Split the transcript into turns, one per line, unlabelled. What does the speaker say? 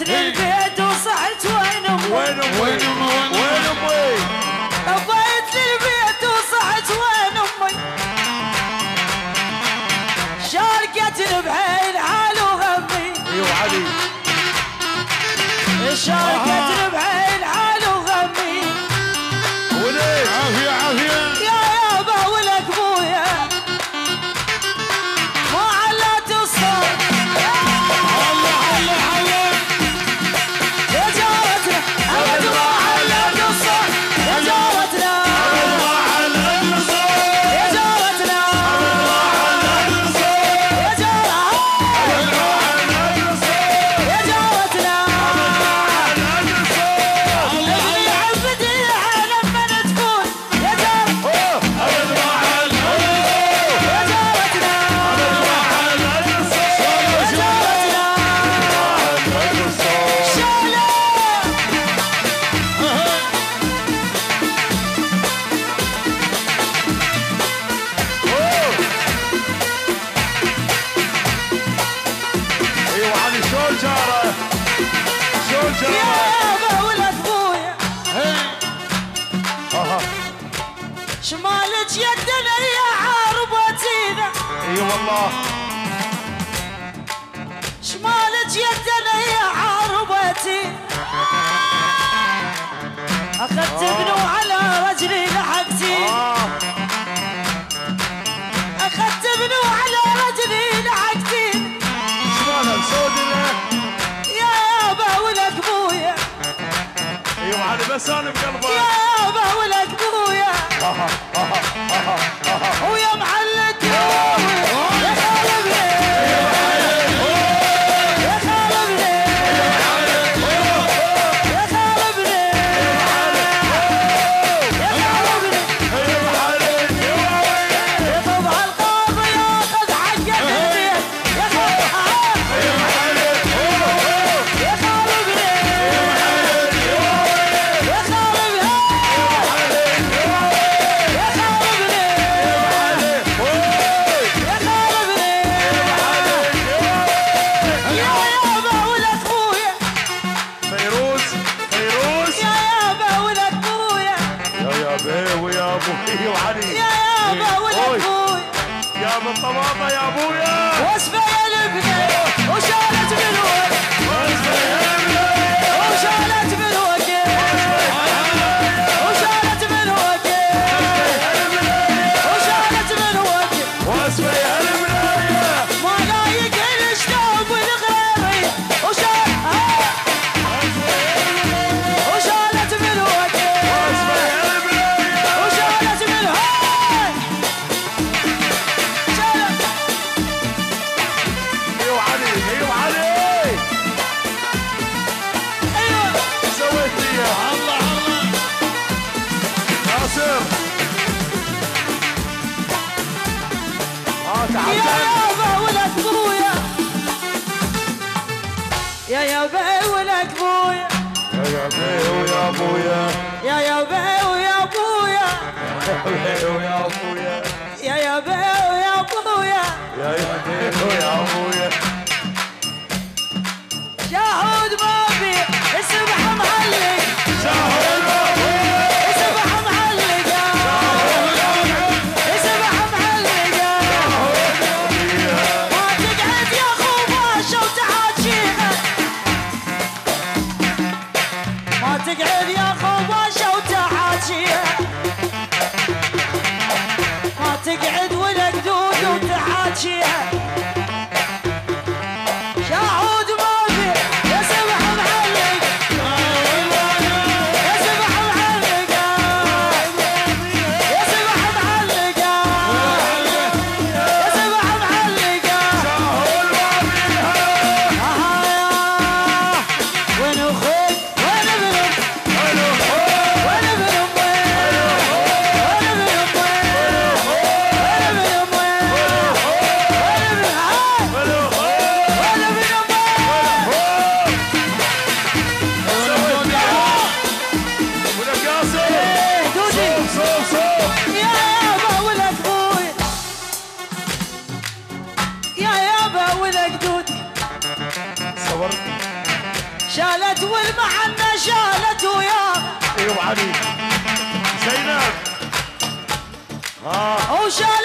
للبيت وصحت وين امي
وين امي وين امي
طفيت للبيت وصحت وين امي شاركتني بهاي الحال وغمي
ايوه علي
شاركتني بهاي الحال وغمي
وليش
عافية عافية
يا يابا ولك بويا ما علات الصوت
الله الله الله
يا جارتنا ابد ما علات الصوت يا جارتنا
الله على النصر
يا جارتنا يا جارتنا يا جارتنا ابني عبدي لما تكون يا جارتنا يا جارتنا يا جارتنا شالة
ايوه علي شلون جاره شلون
يا
جاره
يابا ولك بويا
اها
شمالك يدنا يا عربتينا
اي والله
شمالك يدنا يا عربتي اخذت ابنه على رجلي لحقتي اخذت ابنه على رجلي لحقتي
شلونها مسودنا
يا يابا ولك بويا
ايوه علي بس انا
يا
بقلبك
يابا ولك بويا ويا محلك يا خالبني يا خالبني يا خالبني يا خالبني يطب هالقاضي ياخذ حقه البيت يا خالبني يا خالبني يا خالبني يا خالبني يا خالبني يا يابا ولك بويا
فيروز فيروز
يا يابا ولك بويا
يا بيه ويا ابوي وعلي
يا يابا ولك بويا
يا من طماطه يا ابويا
وصفة يا البنية وشالت من وجه وشالت من وجه وشالت من وجه وشالت من وجه
واسمه يا المنايه
ما لايق الشتوب والغريبي وشالت من وجه
واسمه يا المنايه
وشالت من هاي شالت
ايوه علي ايوه علي
ايوه
سويت لي
الله الله
ناصر تعال
يا
تعال
يابا ولك بويا يا يابا ولك بويا
يا بيه ويا ابويا
يا يابا ويا بويا
يا بيه ويا ابويا
يا يابا ويا بويا
يا بيه ويا ابويا
شاهد ما بي اسبح مهلق
شاهد
اسبح مهلق اسبح مهلق ما تقعد يا اخو باشا وتحاجيها ما تقعد يا اخو باشا وتحاجيها ما تقعد ولك دود وتحاجيها شالت والمحنة شالت وياه
ايوه علي زينب
وشالت